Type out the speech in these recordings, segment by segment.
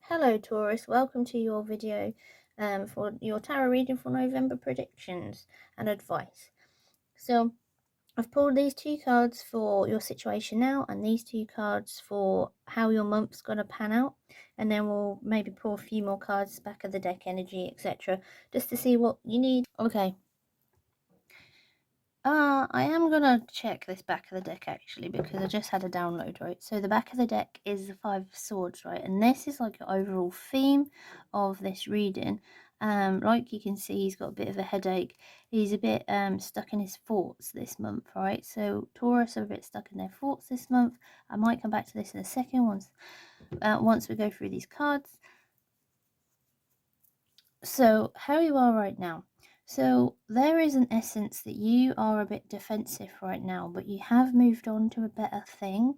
Hello Taurus, welcome to your video for your tarot reading for November predictions and advice. So I've pulled these two cards for your situation now and these two cards for how your month's going to pan out, and then we'll maybe pull a few more cards, back of the deck energy, etc., just to see what you need. Okay. I am gonna check this back of the deck actually, because I just had a download, right? So the back of the deck is the Five of Swords, right? And this is like the overall theme of this reading. Like you can see, he's got a bit of a headache. He's a bit stuck in his thoughts this month, right? So Taurus are a bit stuck in their thoughts this month. I might come back to this in a second once we go through these cards. So how you are right now. So there is an essence that you are a bit defensive right now, but you have moved on to a better thing.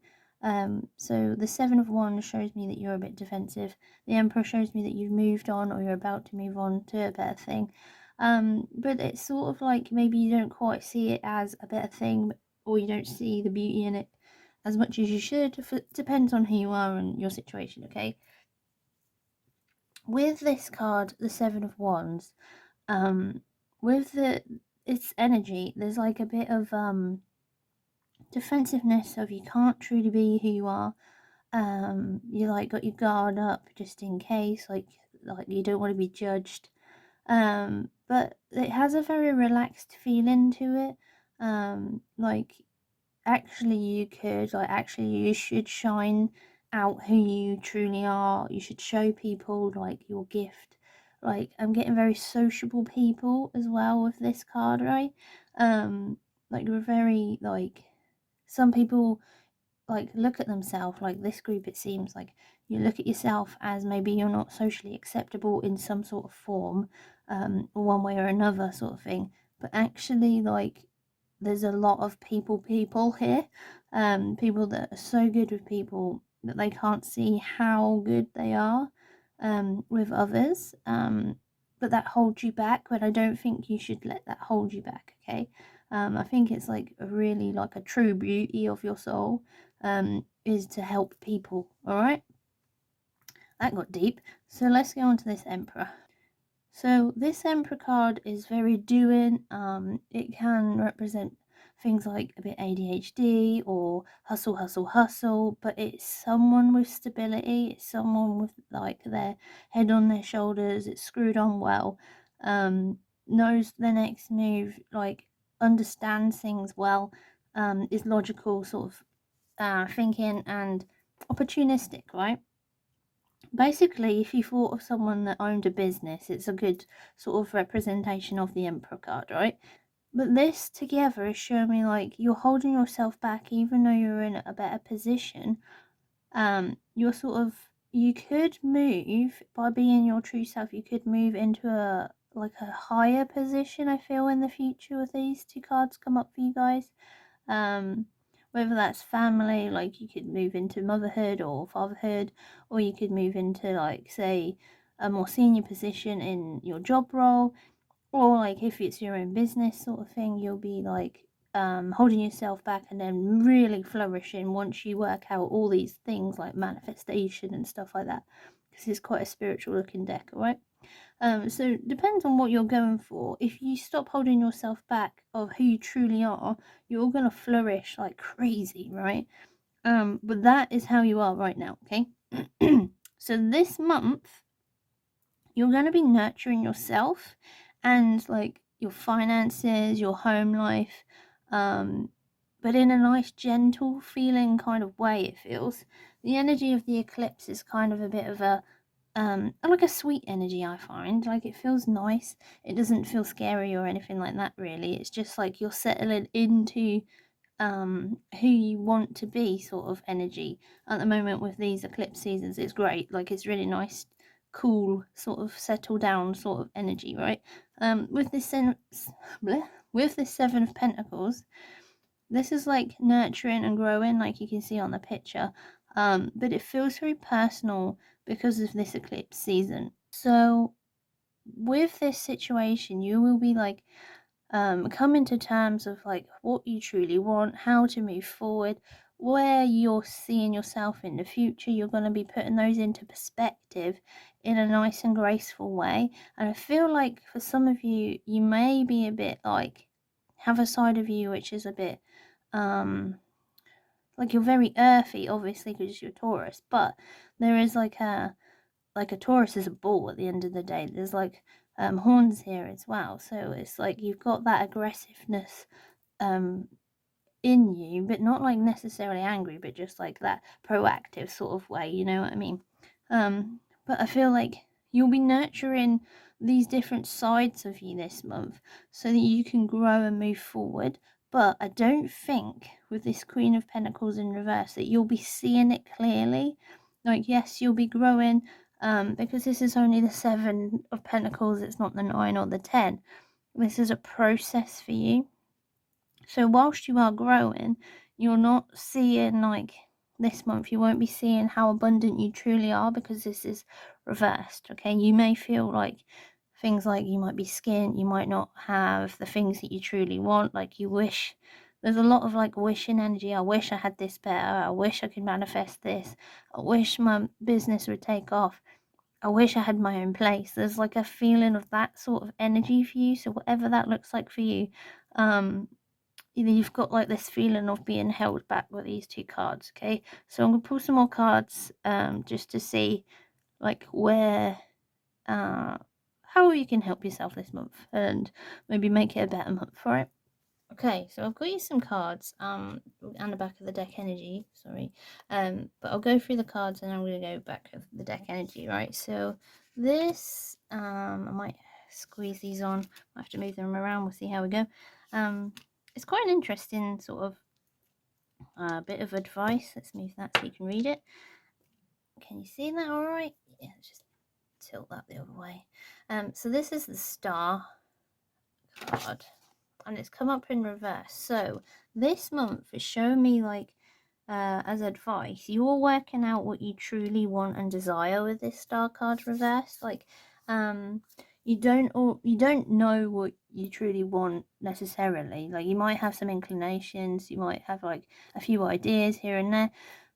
So the Seven of Wands shows me that you're a bit defensive. The Emperor shows me that you've moved on, or you're about to move on to a better thing. But it's sort of like maybe you don't quite see it as a better thing, or you don't see the beauty in it as much as you should. It depends on who you are and your situation, okay? With this card, the Seven of Wands, with its energy, there's like a bit of defensiveness of you can't truly be who you are. You like got your guard up just in case, like you don't want to be judged. But it has a very relaxed feeling to it. Like actually you should shine out who you truly are. You should show people like your gift. Like I'm getting very sociable people as well with this card, right? Like we're very like, some people like look at themselves, like this group, it seems like you look at yourself as maybe you're not socially acceptable in some sort of form, one way or another sort of thing, but actually like there's a lot of people here, people that are so good with people that they can't see how good they are with others, but that holds you back. But I don't think you should let that hold you back, okay? I think it's like a really like a true beauty of your soul, is to help people. All right, that got deep. So let's go on to this Emperor. So this Emperor card is very doing. It can represent things like a bit ADHD or hustle, hustle, hustle, but it's someone with stability. It's someone with like their head on their shoulders. It's screwed on well. Knows the next move, like understands things well. Is logical sort of thinking and opportunistic, right? Basically, if you thought of someone that owned a business, it's a good sort of representation of the Emperor card, right? But this together is showing me like you're holding yourself back even though you're in a better position. You're sort of, you could move by being your true self, you could move into a like a higher position, I feel, in the future with these two cards come up for you guys. Whether that's family, like you could move into motherhood or fatherhood, or you could move into like say a more senior position in your job role, or like if it's your own business sort of thing, you'll be like holding yourself back and then really flourishing once you work out all these things like manifestation and stuff like that, because it's quite a spiritual looking deck, alright? So depends on what you're going for. If you stop holding yourself back of who you truly are, you're gonna flourish like crazy, right? But that is how you are right now, okay? So this month, you're gonna be nurturing yourself and like your finances, your home life, but in a nice, gentle feeling kind of way. It feels the energy of the eclipse is kind of a bit of a like a sweet energy. I find like it feels nice. It doesn't feel scary or anything like that really. It's just like you're settling into who you want to be sort of energy at the moment with these eclipse seasons. It's great, like it's really nice, cool, sort of settle down sort of energy, right? With this with this Seven of Pentacles, this is like nurturing and growing, like you can see on the picture, but it feels very personal because of this eclipse season. So with this situation, you will be like coming to terms of like what you truly want, how to move forward, where you're seeing yourself in the future, you're going to be putting those into perspective in a nice and graceful way. And I feel like for some of you, you may be a bit like, have a side of you which is a bit, like you're very earthy, obviously, because you're Taurus, but there is like a Taurus is a bull at the end of the day. There's like horns here as well. So it's like you've got that aggressiveness um in you, but not like necessarily angry, but just like that proactive sort of way, you know what I mean? But I feel like you'll be nurturing these different sides of you this month so that you can grow and move forward. But I don't think with this Queen of Pentacles in reverse that you'll be seeing it clearly. Like, yes, you'll be growing, because this is only the Seven of Pentacles, it's not the Nine or the 10. This is a process for you. So whilst you are growing, you're not seeing like this month, you won't be seeing how abundant you truly are because this is reversed. Okay, you may feel like things like you might be skint, you might not have the things that you truly want, like you wish. There's a lot of like wishing energy. I wish I had this better. I wish I could manifest this. I wish my business would take off. I wish I had my own place. There's like a feeling of that sort of energy for you. So whatever that looks like for you, you've got like this feeling of being held back with these two cards. Okay, so I'm gonna pull some more cards just to see like where how you can help yourself this month and maybe make it a better month for it. Okay, so I've got you some cards and the back of the deck energy, sorry, but I'll go through the cards and I'm going to go back of the deck energy, right? So this I might squeeze these on, I have to move them around, we'll see how we go. It's quite an interesting sort of bit of advice. Let's move that so you can read it. Can you see that all right? Yeah, just tilt that the other way. So this is the Star card and it's come up in reverse. So this month is showing me like as advice, you're working out what you truly want and desire with this Star card reverse. Like you don't know what you truly want necessarily. Like you might have some inclinations, you might have like a few ideas here and there,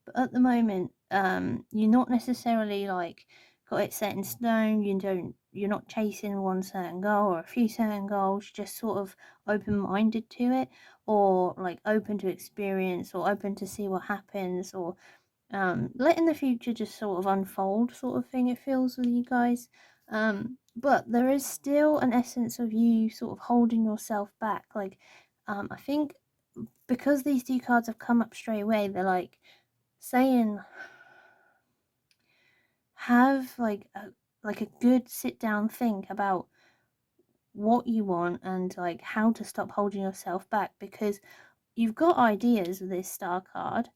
but at the moment you're not necessarily like got it set in stone. You're not chasing one certain goal or a few certain goals, just sort of open-minded to it, or like open to experience, or open to see what happens, or letting the future just sort of unfold sort of thing, it feels with you guys. But there is still an essence of you sort of holding yourself back. Like I think because these two cards have come up straight away, they're like saying have like a good sit down think about what you want and like how to stop holding yourself back, because you've got ideas with this Star card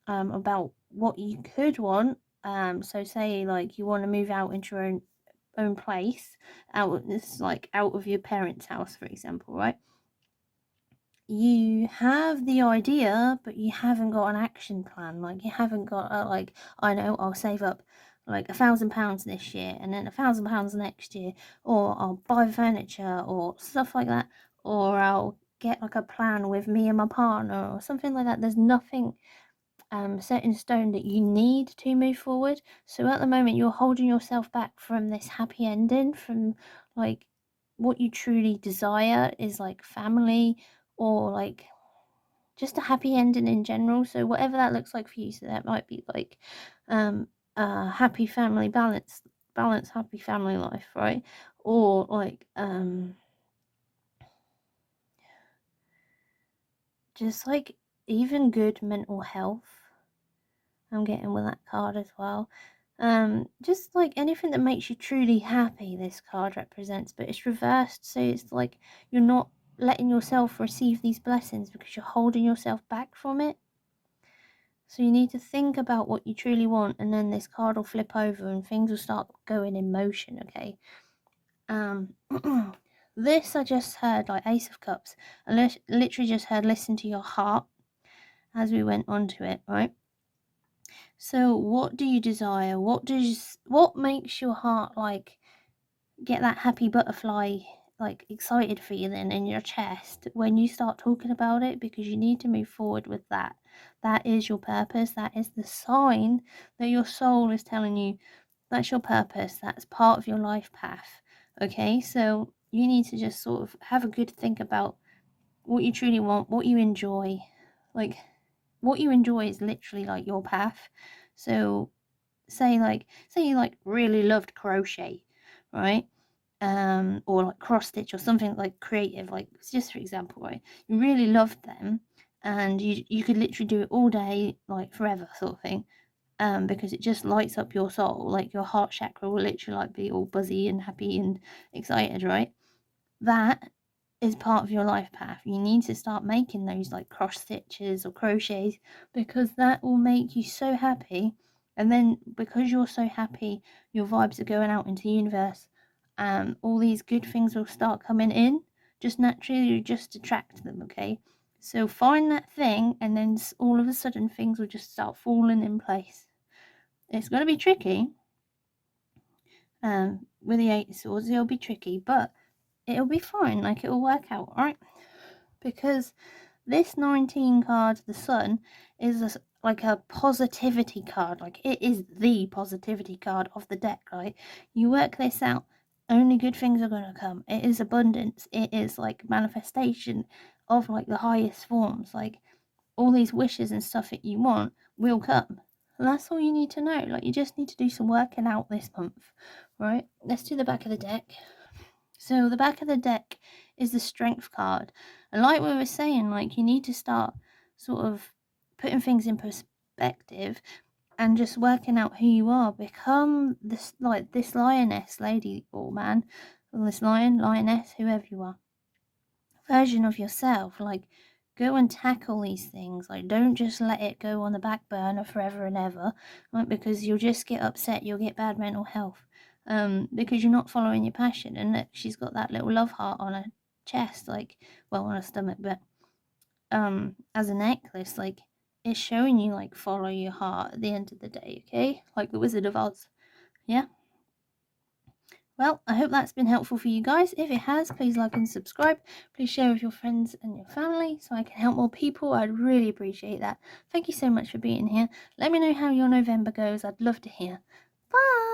about what you could want. So say like you want to move out into your own place, out this like out of your parents' house, for example, right? You have the idea, but you haven't got an action plan. Like you haven't got a, like, I know I'll save up like £1,000 this year and then £1,000 next year, or I'll buy furniture or stuff like that, or I'll get like a plan with me and my partner or something like that. There's nothing set in stone that you need to move forward. So at the moment, you're holding yourself back from this happy ending, from like what you truly desire is like family, or like just a happy ending in general. So whatever that looks like for you, so that might be like happy family balance happy family life, right? Or like just like even good mental health, I'm getting with that card as well. Just like anything that makes you truly happy, this card represents, but it's reversed. So it's like you're not letting yourself receive these blessings because you're holding yourself back from it. So you need to think about what you truly want, and then this card will flip over and things will start going in motion, okay? This I just heard, like Ace of Cups. I literally just heard listen to your heart as we went on to it, right? So what do you desire? What makes your heart like get that happy butterfly like excited for you then in your chest when you start talking about it, because you need to move forward with that. That is your purpose. That is the sign that your soul is telling you that's your purpose. That's part of your life path. Okay, so you need to just sort of have a good think about what you truly want, what you enjoy. Like, what you enjoy is literally like your path. So say you like really loved crochet, right? Or like cross stitch or something like creative, like just for example, right? You really loved them, and you could literally do it all day, like forever, sort of thing. Because it just lights up your soul, like your heart chakra will literally like be all buzzy and happy and excited, right? That is part of your life path. You need to start making those like cross stitches or crochets, because that will make you so happy. And then because you're so happy, your vibes are going out into the universe. All these good things will start coming in just naturally. You just attract them, okay? So find that thing, and then all of a sudden things will just start falling in place. It's going to be tricky. With the Eight of Swords, it'll be tricky, but it'll be fine. Like, it'll work out, right? Because this 19 card, the Sun, is like a positivity card. Like, it is the positivity card of the deck, right? You work this out, only good things are going to come. It is abundance. It is like manifestation of like the highest forms. Like, all these wishes and stuff that you want will come. And that's all you need to know. Like, you just need to do some working out this month, right? Let's do the back of the deck. So the back of the deck is the strength card. And like we were saying, like, you need to start sort of putting things in perspective and just working out who you are. Become this, like, this lioness, lady or man, or this lion, lioness, whoever you are, version of yourself. Like, go and tackle these things. Like, don't just let it go on the back burner forever and ever, right? Because you'll just get upset. You'll get bad mental health. Because you're not following your passion. And look, she's got that little love heart on her chest, like, well, on her stomach, but as a necklace. Like, it's showing you, like, follow your heart at the end of the day, okay? Like the Wizard of Oz. Yeah. Well, I hope that's been helpful for you guys. If it has, please like and subscribe. Please share with your friends and your family so I can help more people. I'd really appreciate that. Thank you so much for being here. Let me know how your November goes. I'd love to hear. Bye!